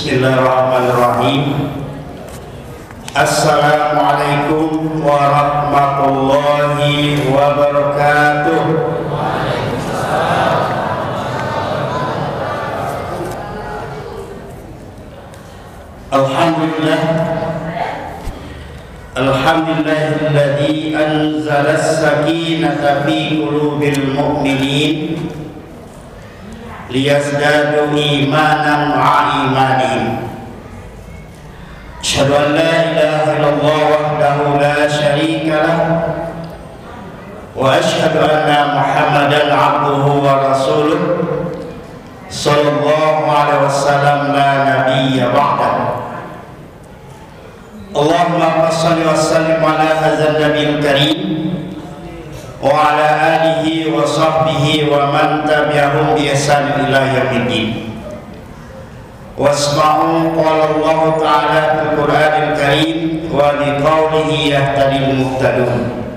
Bismillahirrahmanirrahim. Assalamualaikum warahmatullahi wabarakatuh. Alhamdulillah. Alhamdulillahilladzi anzala as-sakinata fi qulubil mu'minin liyazdadu imanan ma'a imanihim. Asyhadu an la ilaha illallah wahdahu la syarika lah wa asyhadu anna Muhammadan abduhu wa rasuluh sallallahu alaihi wasallam la nabiyya ba'dah. Allahumma shalli wa sallim ala hadzal nabiyil karim wa ala alihi wa sahbihi wa man tabi'ahum bi ihsan ila yaumiddin. Wasma'u qala Allah ta'ala fil Qur'anil Karim wa liqaulihi yahtadil muhtadun.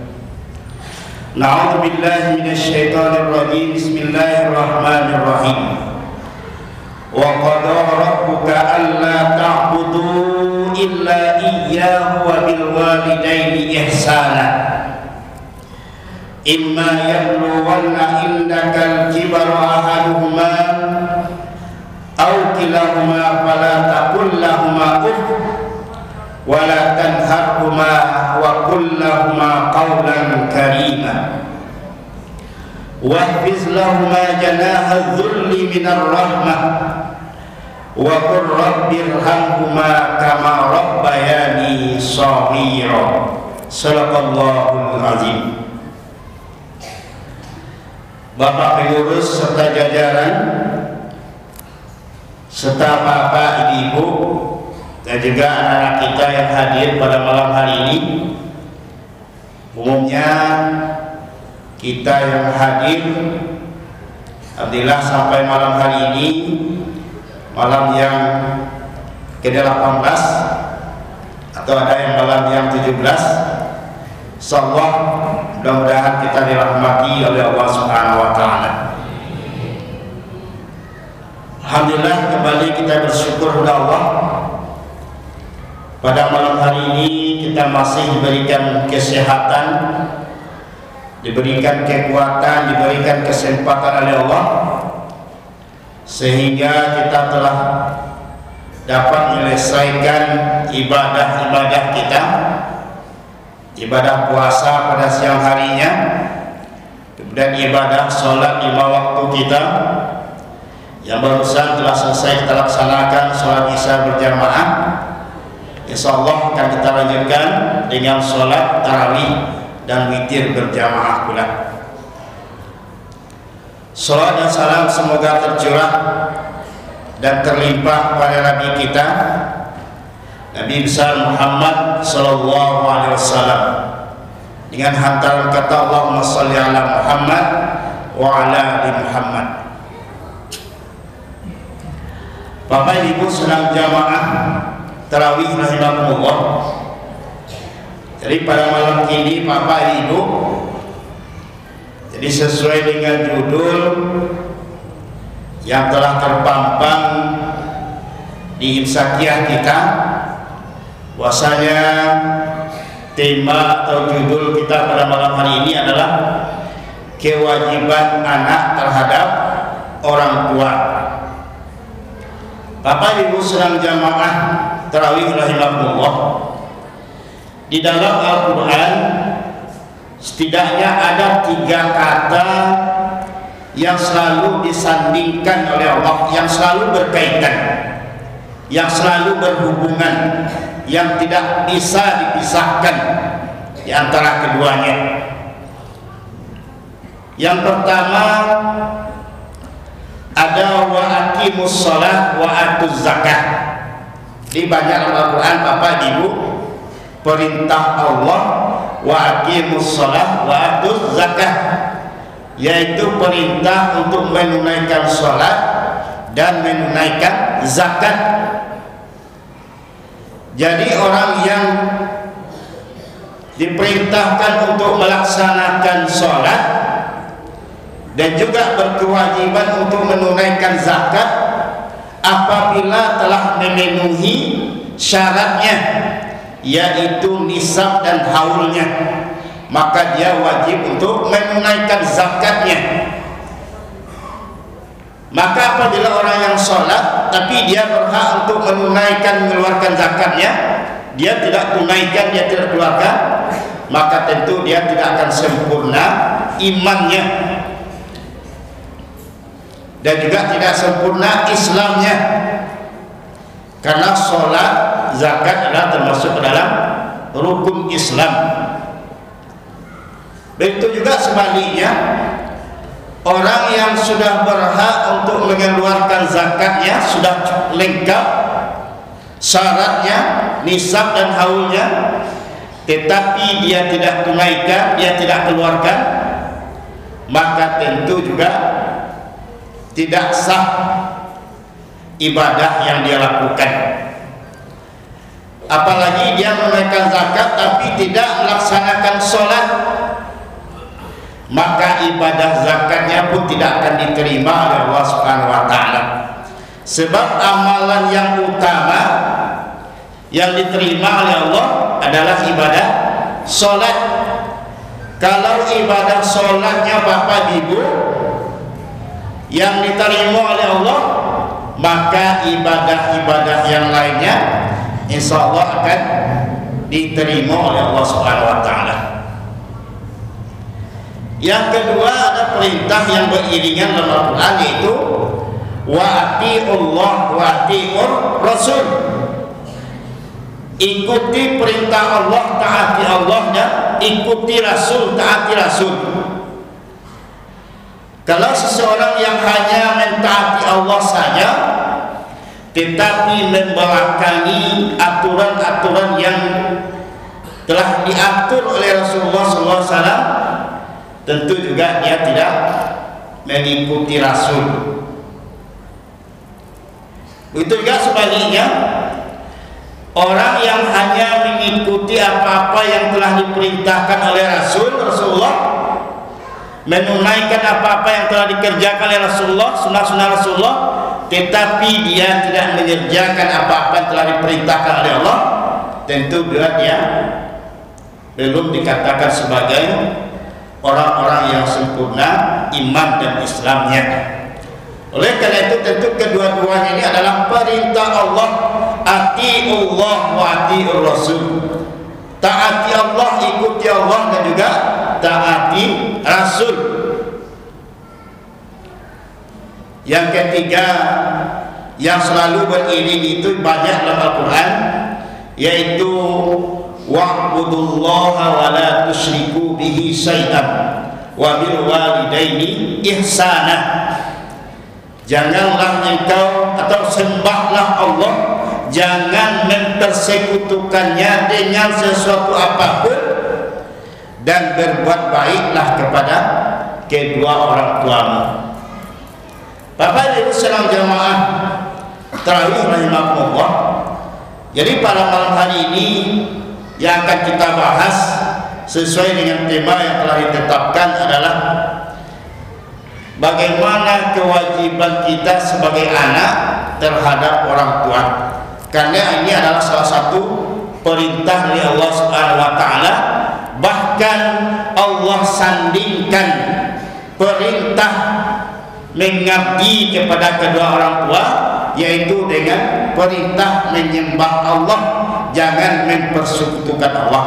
Na'udzu billahi minasy syaithanir rajim. Bismillahirrahmanirrahim. Wa qada rabbuka alla ta'budu illa iyyahu wa bil walidayni ihsana. Imma yablughanna indaka al-kibara ahaduhuma aw kilahuma fala taqul lahumā uff wa la tanharhumā wa qul lahumā qawlan karīmā wahfiz lahumā janāha adh-dhulli minar rahmah wa qur rabbirhamhumā kamā rabbayānī shaghīrā. Shadaqallahul azim. Bapak pengurus serta jajaran serta bapak ibu dan juga anak-anak kita yang hadir pada malam hari ini. Umumnya kita yang hadir alhamdulillah sampai malam hari ini, malam yang ke-18 atau ada yang malam yang 17. Insyaallah mudah-mudahan kita dirahmati oleh Allah Subhanahu wa taala. Alhamdulillah, kembali kita bersyukur kepada Allah. Pada malam hari ini kita masih diberikan kesehatan, diberikan kekuatan, diberikan kesempatan oleh Allah, sehingga kita telah dapat menyelesaikan ibadah-ibadah kita. Ibadah puasa pada siang harinya, kemudian ibadah sholat 5 waktu kita yang barusan telah selesai kita laksanakan, sholat isya berjamaah. Insyaallah akan kita lanjutkan dengan sholat tarawih dan witir berjamaah pula. Sholat dan salam semoga tercurah dan terlimpah pada Nabi kita, Nabi besar Muhammad sallallahu alaihi wasallam, dengan hantaran kata Allahumma shalli ala Muhammad wa ala ali Muhammad. Bapak Ibu sedang jamaah tarawih rahimakumullah. Jadi pada malam ini Bapak Ibu, jadi sesuai dengan judul yang telah terpampang di imsakiyah kita, bahwasanya tema atau judul kita pada malam hari ini adalah kewajiban anak terhadap orang tua. Bapak Ibu sedang jamaah tarawih rahimahullah, di dalam Al-Quran setidaknya ada 3 kata yang selalu disandingkan oleh Allah, yang selalu berkaitan, yang selalu berhubungan, yang tidak bisa dipisahkan di antara keduanya. Yang pertama ada wa aqimus shalah wa atuz zakah. Di banyak Al-Quran Bapak Ibu, perintah Allah wa aqimus shalah wa atuz zakah, yaitu perintah untuk menunaikan sholat dan menunaikan zakat. Jadi orang yang diperintahkan untuk melaksanakan sholat dan juga berkewajiban untuk menunaikan zakat apabila telah memenuhi syaratnya, yaitu nisab dan haulnya, maka dia wajib untuk menunaikan zakatnya. Maka apabila orang yang sholat tapi dia berhak untuk mengeluarkan zakatnya, dia tidak tunaikan, dia tidak keluarkan, maka tentu dia tidak akan sempurna imannya dan juga tidak sempurna Islamnya, karena sholat, zakat adalah termasuk dalam rukun Islam. Begitu juga sebaliknya, orang yang sudah berhak untuk mengeluarkan zakatnya, sudah lengkap syaratnya, nisab dan haulnya, tetapi dia tidak tunaikan, dia tidak keluarkan, maka tentu juga tidak sah ibadah yang dia lakukan. Apalagi dia menunaikan zakat tapi tidak melaksanakan sholat, maka ibadah zakatnya pun tidak akan diterima oleh Allah Subhanahu wa taala. Sebab amalan yang utama yang diterima oleh Allah adalah ibadah sholat. Kalau ibadah sholatnya Bapak Ibu yang diterima oleh Allah, maka ibadah-ibadah yang lainnya insya Allah akan diterima oleh Allah Subhanahu wa taala. Yang kedua, ada perintah yang beriringan dalam Al-Quran, yaitu wa ati'ullah wa ati'ur rasul. Ikuti perintah Allah, taati Allah, dan ikuti Rasul, taati Rasul. Kalau seseorang yang hanya mentaati Allah saja tetapi membelakangi aturan-aturan yang telah diatur oleh Rasulullah SAW, tentu juga dia tidak mengikuti Rasul. Begitu juga sebaliknya, orang yang hanya mengikuti apa-apa yang telah diperintahkan oleh Rasulullah, menunaikan apa-apa yang telah dikerjakan oleh Rasulullah, sunnah-sunnah Rasulullah, tetapi dia tidak mengerjakan apa-apa yang telah diperintahkan oleh Allah, tentu dia belum dikatakan sebagai orang-orang yang sempurna iman dan Islamnya. Oleh karena itu tentu kedua-duanya ini adalah perintah Allah, ati'ullah wa ati'ur rasul. Taati Allah, ikuti Allah, dan juga taati Rasul. Yang ketiga yang selalu beriring itu banyak dalam Al-Quran, yaitu wa'budullaha wa la tusyriku bihi syai'an wa bil walidaini ihsana. Janganlah engkau atau sembahlah Allah, jangan mempersekutukannya dengan sesuatu apapun, dan berbuat baiklah kepada kedua orang tuamu. Bapak Ibu salam jamaah tarawih rahimakumullah. Jadi pada malam hari ini yang akan kita bahas sesuai dengan tema yang telah ditetapkan adalah bagaimana kewajiban kita sebagai anak terhadap orang tua. Karena ini adalah salah satu perintah dari Allah Subhanahu wa taala. Bahkan Allah sandingkan perintah mengabdi kepada kedua orang tua, yaitu dengan perintah menyembah Allah, jangan mempersekutukan Allah.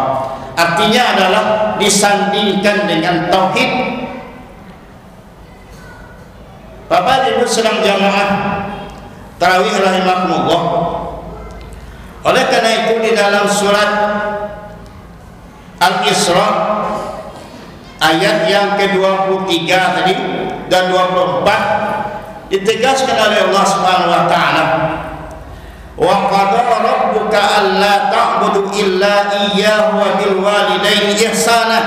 Artinya adalah disandingkan dengan tauhid. Bapak Ibu sedang jamaah tarawih rahimakumullah. Oleh karena itu di dalam surat Al-Isra ayat yang ke-23 tadi dan 24 ditegaskan oleh Allah Subhanahu wa taala, wa qadara rabbuka alla ta'budu illa iyyahu wa bil walidaini ihsana.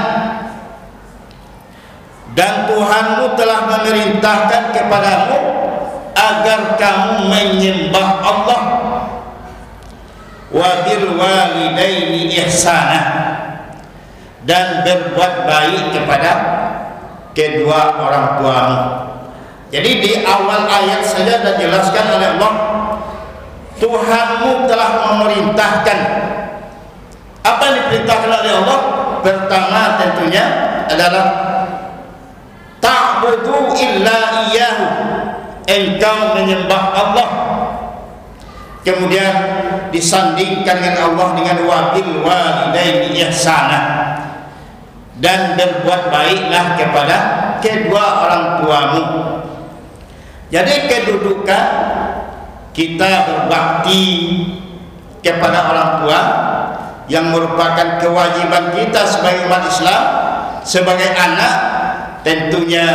Dan Tuhanmu telah memerintahkan kepadamu agar kamu menyembah Allah, wa bil walidaini ihsana, dan berbuat baik kepada kedua orang tuamu. Jadi di awal ayat saja sudah dijelaskan oleh Allah Tuhanmu telah memerintahkan. Apa yang diperintahkan oleh Allah? Pertama tentunya adalah ta'budu illa iyyahu, engkau menyembah Allah. Kemudian disandingkan dengan Allah dengan wabil walidaini ihsana, dan berbuat baiklah kepada kedua orang tuamu. Jadi kedudukan kita berbakti kepada orang tua yang merupakan kewajiban kita sebagai umat Islam, sebagai anak, tentunya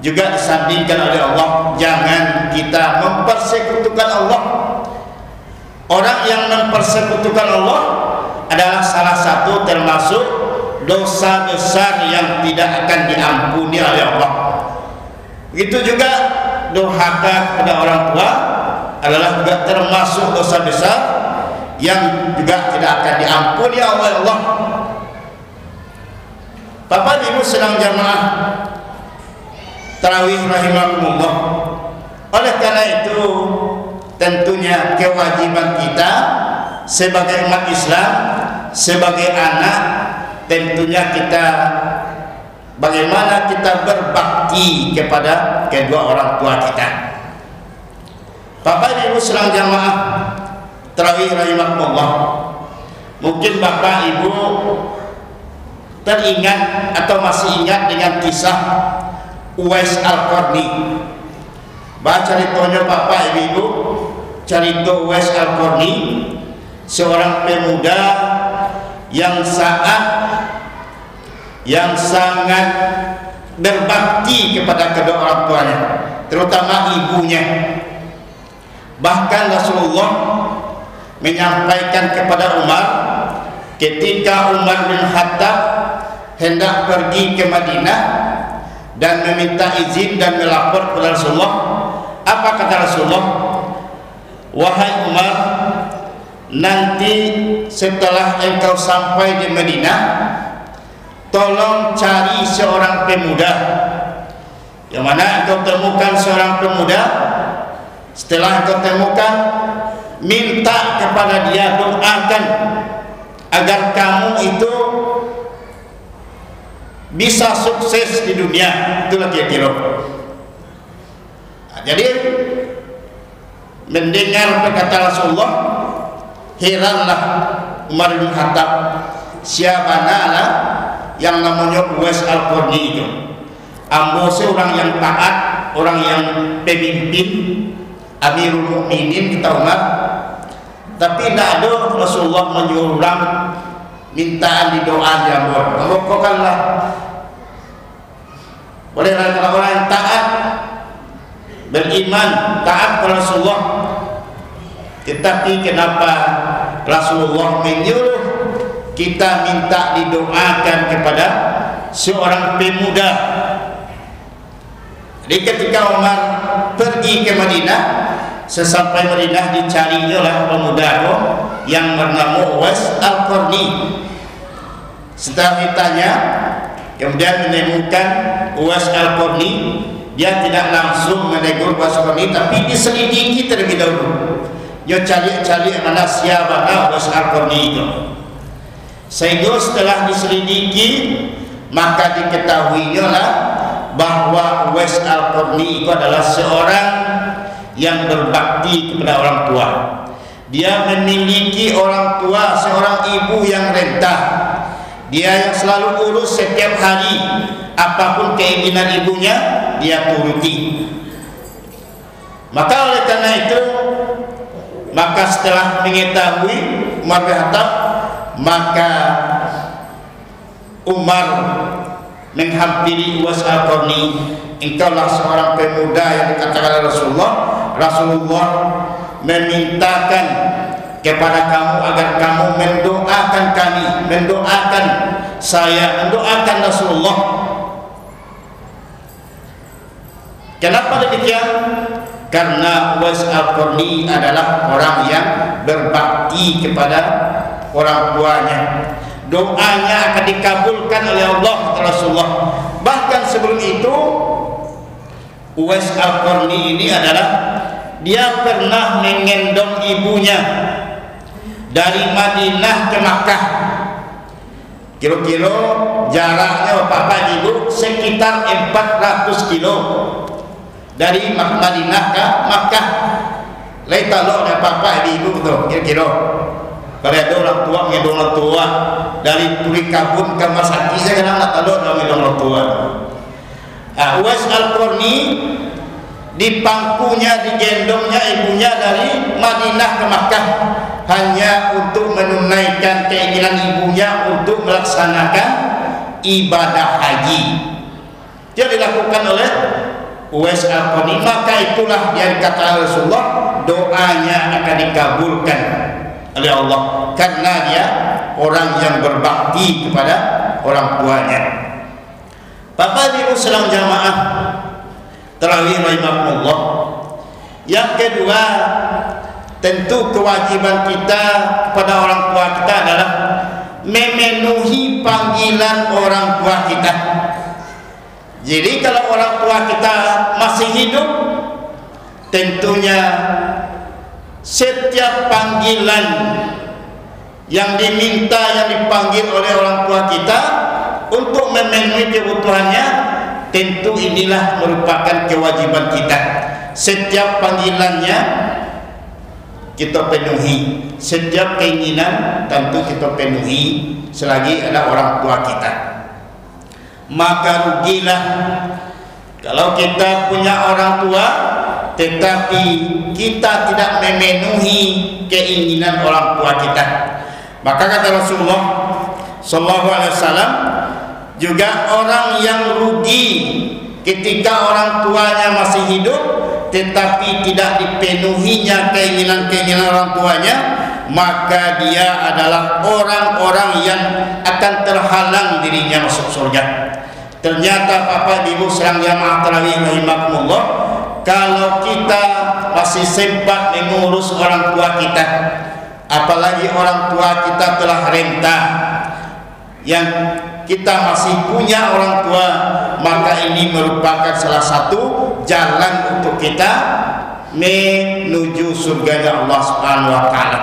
juga disandingkan oleh Allah. Jangan kita mempersekutukan Allah. Orang yang mempersekutukan Allah adalah salah satu termasuk dosa besar yang tidak akan diampuni oleh Allah. Begitu juga durhaka kepada orang tua adalah juga termasuk dosa besar yang juga tidak akan diampuni oleh Allah. Bapak Ibu sedang jamaah tarawih rahimakumullah. Oleh karena itu tentunya kewajiban kita sebagai umat Islam, sebagai anak, tentunya kita bagaimana kita berbakti kepada kedua orang tua kita. Bapak Ibu sedang jamaah tarawih rahimakumullah, mungkin Bapak Ibu teringat atau masih ingat dengan kisah Uwais Al-Qarni. Baca ceritanya Bapak Ibu, cerita Uwais Al-Qarni, seorang pemuda yang sangat berbakti kepada kedua orang tuanya, terutama ibunya. Bahkan Rasulullah menyampaikan kepada Umar ketika Umar bin Khattab hendak pergi ke Madinah dan meminta izin dan melapor kepada Rasulullah. Apa kata Rasulullah? Wahai Umar, nanti setelah engkau sampai di Madinah, tolong cari seorang pemuda. Yang mana engkau temukan seorang pemuda, setelah engkau temukan, minta kepada dia, doakan agar kamu itu bisa sukses di dunia. Itulah kira-kira. Nah, jadi mendengar perkataan Rasulullah, heranlah Umar bin Khattab, siapa lah yang namanya Uwais Al-Qarni itu. Ambo seorang yang taat, orang yang pemimpin, Amirul Mukminin kita Umar, tapi tidak ada Rasulullah menyuruh orang mintaan di doa di Ambon. Mengukuhkanlah. Bolehlah kalau orang yang taat, beriman, taat kepada Rasulullah. Tetapi kenapa Rasulullah menyuruh kita minta didoakan kepada seorang pemuda? Jadi ketika Umar pergi ke Madinah, sesampai Madinah dicarinya oleh pemuda yang bernama Uwais Al-Qarni. Setelah ditanya, kemudian menemukan Uwais Al-Qarni, dia tidak langsung menegur Uwais Al-Qarni, tapi diselidiki terlebih dahulu. Dia cari mana siapa Uwais Al-Qarni itu. Sehingga setelah diselidiki, maka diketahuinya lah bahwa Uwais Al-Qarni itu adalah seorang yang berbakti kepada orang tua. Dia memiliki orang tua, seorang ibu yang renta. Dia yang selalu urus setiap hari, apapun keinginan ibunya dia turuti. Maka oleh karena itu, maka setelah mengetahui Umar bin Khattab, maka Umar menghampiri Uwais Al-Qarni. Engkaulah seorang pemuda yang dikatakan oleh Rasulullah. Rasulullah memintakan kepada kamu agar kamu mendoakan kami, mendoakan saya, mendoakan Rasulullah. Kenapa demikian? Karena Uwais Al-Qarni adalah orang yang berbakti kepada orang tuanya. Doanya akan dikabulkan oleh Allah Rasulullah. Bahkan sebelum itu, Uwais Al-Qarni ini adalah dia pernah mengendong ibunya dari Madinah ke Makkah. Kira-kira jaraknya Bapak Ibu sekitar 400 kilo dari Madinah ke Makkah. Lai talok dah Bapak Ibu tu kira-kira. Kalau ada orang tua mengendong orang tua dari Turi Kabun ke Masaki, saya kadang nak talok dah mengendong orang tua. Uwais Al-Qarni di pangkunya, digendongnya ibunya dari Madinah ke Makkah hanya untuk menunaikan keinginan ibunya untuk melaksanakan ibadah haji. Dia dilakukan oleh Uwais Al-Qarni, maka itulah yang dikatakan Rasulullah, doanya akan dikabulkan oleh Allah karena dia orang yang berbakti kepada orang tuanya. Bapak Ibu sedang jamaah tarawih rahimahullah. Yang kedua, tentu kewajiban kita kepada orang tua kita adalah memenuhi panggilan orang tua kita. Jadi kalau orang tua kita masih hidup, tentunya setiap panggilan yang diminta, yang dipanggil oleh orang tua kita untuk memenuhi kebutuhannya, tentu inilah merupakan kewajiban kita. Setiap panggilannya kita penuhi, setiap keinginan tentu kita penuhi selagi ada orang tua kita. Maka rugilah kalau kita punya orang tua tetapi kita tidak memenuhi keinginan orang tua kita. Maka kata Rasulullah sallallahu alaihi wasallam, juga orang yang rugi ketika orang tuanya masih hidup tetapi tidak dipenuhinya keinginan-keinginan orang tuanya, maka dia adalah orang-orang yang akan terhalang dirinya masuk surga. Ternyata Bapak Ibu sedang jamaah tarawih rahimakumullah, kalau kita masih sempat mengurus orang tua kita, apalagi orang tua kita telah renta, yang kita masih punya orang tua, maka ini merupakan salah satu jalan untuk kita menuju surganya Allah Subhanahu wa taala.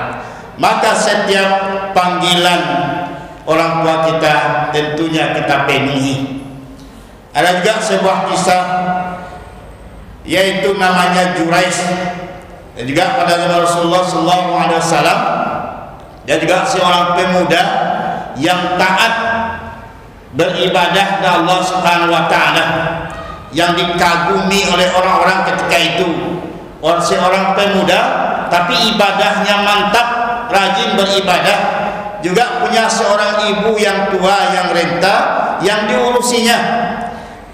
Maka setiap panggilan orang tua kita tentunya kita penuhi. Ada juga sebuah kisah, yaitu namanya Jurais, dan juga pada zaman Rasulullah sallallahu alaihi wasallam, dia juga seorang pemuda yang taat beribadah kepada Allah Subhanahu wa taala, yang dikagumi oleh orang-orang ketika itu. Seorang pemuda tapi ibadahnya mantap, rajin beribadah, juga punya seorang ibu yang tua yang renta yang diurusinya.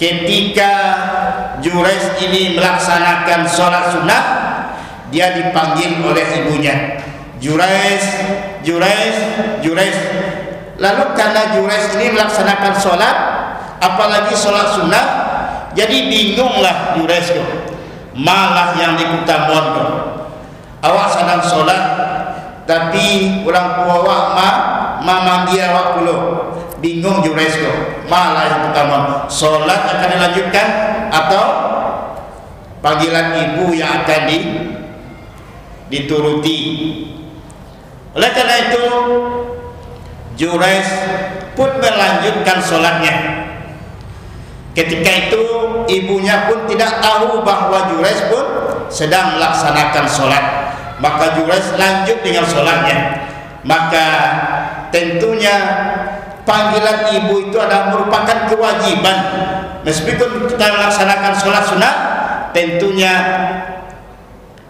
Ketika Jurais ini melaksanakan sholat sunat, dia dipanggil oleh ibunya, Jurais, Jurais, Jurais. Lalu karena Jurais ini melaksanakan sholat, apalagi sholat sunat, jadi bingunglah Jurais itu. Malah yang dikutamuan tu, awak sedang sholat, tapi orang tua awak mama dia awak puluh. Bingung Jurais tu, malah yang kutamuan, sholat akan dilanjutkan atau panggilan ibu yang akan dituruti. Oleh karena itu Jurais pun melanjutkan sholatnya. Ketika itu ibunya pun tidak tahu bahwa Jurais pun sedang melaksanakan sholat, maka Jurais lanjut dengan sholatnya. Maka tentunya panggilan ibu itu adalah merupakan kewajiban. Meskipun kita melaksanakan sholat sunat, tentunya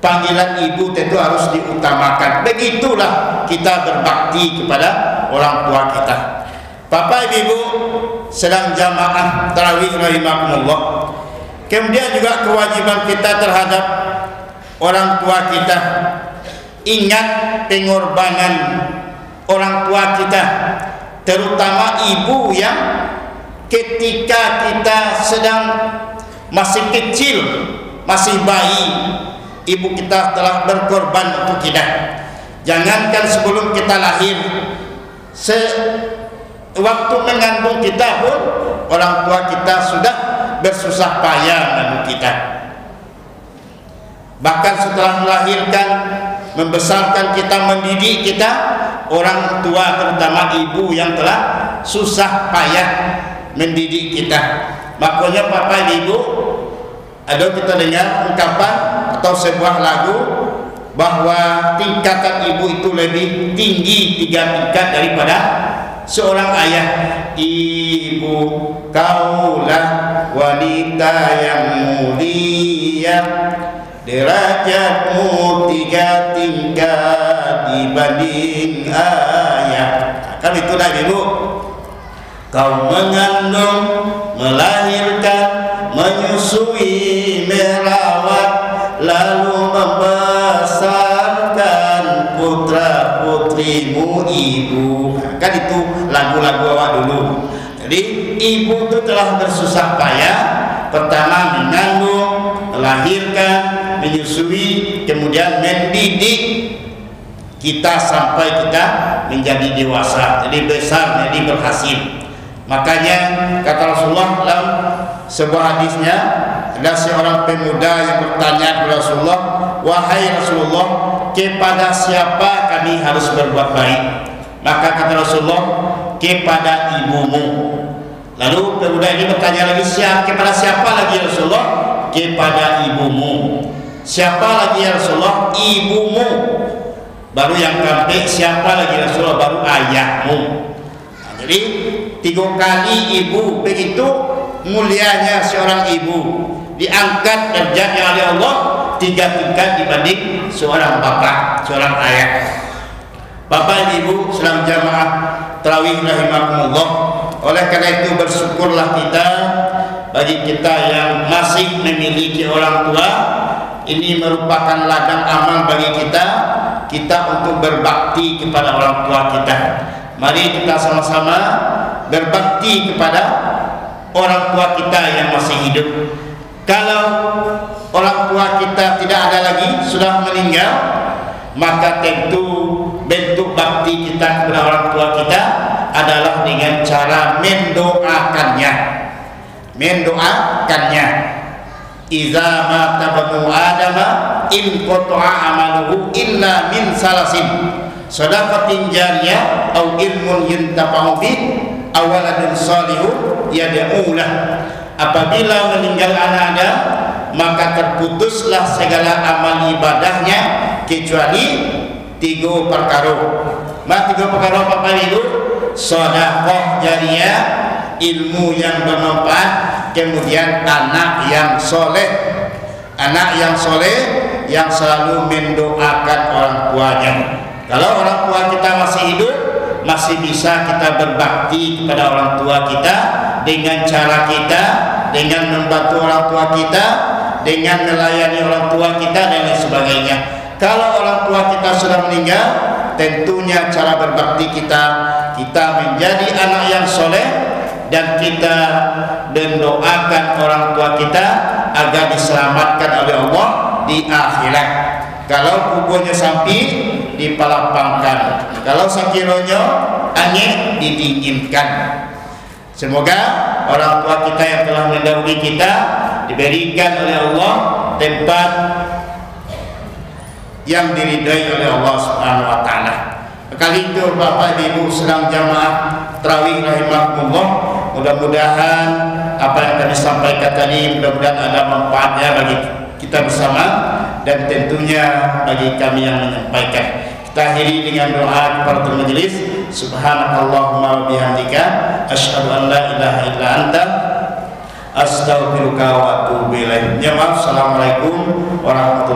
panggilan ibu tentu harus diutamakan. Begitulah kita berbakti kepada orang tua kita. Bapak Ibu sedang jamaah tarawih rahimakumullah. Kemudian juga kewajiban kita terhadap orang tua kita. Ingat pengorbanan orang tua kita, terutama ibu yang ketika kita sedang masih kecil, masih bayi, ibu kita telah berkorban untuk kita. Jangankan sebelum kita lahir, waktu mengandung kita pun orang tua kita sudah bersusah payah mengandung kita. Bahkan setelah melahirkan, membesarkan kita, mendidik kita, orang tua terutama ibu yang telah susah payah mendidik kita. Makanya Bapak Ibu, ada kita dengar ungkapan atau sebuah lagu bahwa tingkatan ibu itu lebih tinggi 3 tingkat daripada seorang ayah. Ibu kaulah wanita yang mulia, derajatmu 3 tingkat dibanding ayah. Kan itulah ibu. Kau mengandung, melahirkan, menyusui, merawat, lalu membesarkan putra putrimu ibu. Kan itu lagu-lagu awak dulu. Jadi ibu itu telah bersusah payah, pertama mengandung, melahirkan, menyusui, kemudian mendidik kita sampai kita menjadi dewasa, jadi besar, jadi berhasil. Makanya kata Rasulullah dalam sebuah hadisnya, ada seorang pemuda yang bertanya kepada Rasulullah, wahai Rasulullah, kepada siapa kami harus berbuat baik? Maka kata Rasulullah, kepada ibumu. Lalu pemuda ini bertanya lagi, kepada siapa lagi Rasulullah? Kepada ibumu. Siapa lagi ya Rasulullah? Ibumu. Baru yang keempat, siapa lagi Rasulullah? Baru ayahmu. Nah, jadi 3 kali ibu. Begitu mulianya seorang ibu, diangkat derajatnya oleh Allah 3 tingkat dibanding seorang bapak, seorang ayah. Bapak ibu sedang jamaah tarawih rahimakumullah. Oleh karena itu bersyukurlah kita, bagi kita yang masih memiliki orang tua. Ini merupakan ladang amal bagi kita untuk berbakti kepada orang tua kita. Mari kita sama-sama berbakti kepada orang tua kita yang masih hidup. Kalau orang tua kita tidak ada lagi, sudah meninggal, maka tentu bentuk bakti kita kepada orang tua kita adalah dengan cara mendoakannya. Iza mata banu adama in qata'a amaluhu illa min salasin shadaqatin jariyah au ilmun yuntafa'u bih aw waladun salihun yad'ulah. Apabila meninggal anak ada, maka terputuslah segala amal ibadahnya kecuali 3 perkara. Mas 3 perkara Bapak Ibu, sedekah jariyah, ilmu yang bermanfaat, kemudian anak yang soleh. Anak yang soleh yang selalu mendoakan orang tuanya. Kalau orang tua kita masih hidup, masih bisa kita berbakti kepada orang tua kita dengan cara kita, dengan membantu orang tua kita, dengan melayani orang tua kita dan lain sebagainya. Kalau orang tua kita sudah meninggal, tentunya cara berbakti kita menjadi anak yang soleh, dan kita mendoakan orang tua kita agar diselamatkan oleh Allah di akhirat. Kalau kubunya sampai dipalapangkan, kalau sakironyo angin didinginkan. Semoga orang tua kita yang telah mendahului kita diberikan oleh Allah tempat yang diridai oleh Allah Subhanahu wa taala. Kali itu Bapak Ibu sedang jamaah tarawih rahimakumullah, mudah-mudahan apa yang kami sampaikan tadi mudah-mudahan ada manfaatnya bagi kita bersama dan tentunya bagi kami yang menyampaikan. Kita akhiri dengan doa kepada majelis. Subhanakallahumma wa bihamdika asyhadu an la ilaha illa anta astaghfiruka wa atubu ilaik. Assalamualaikum warahmatullahi wabarakatuh.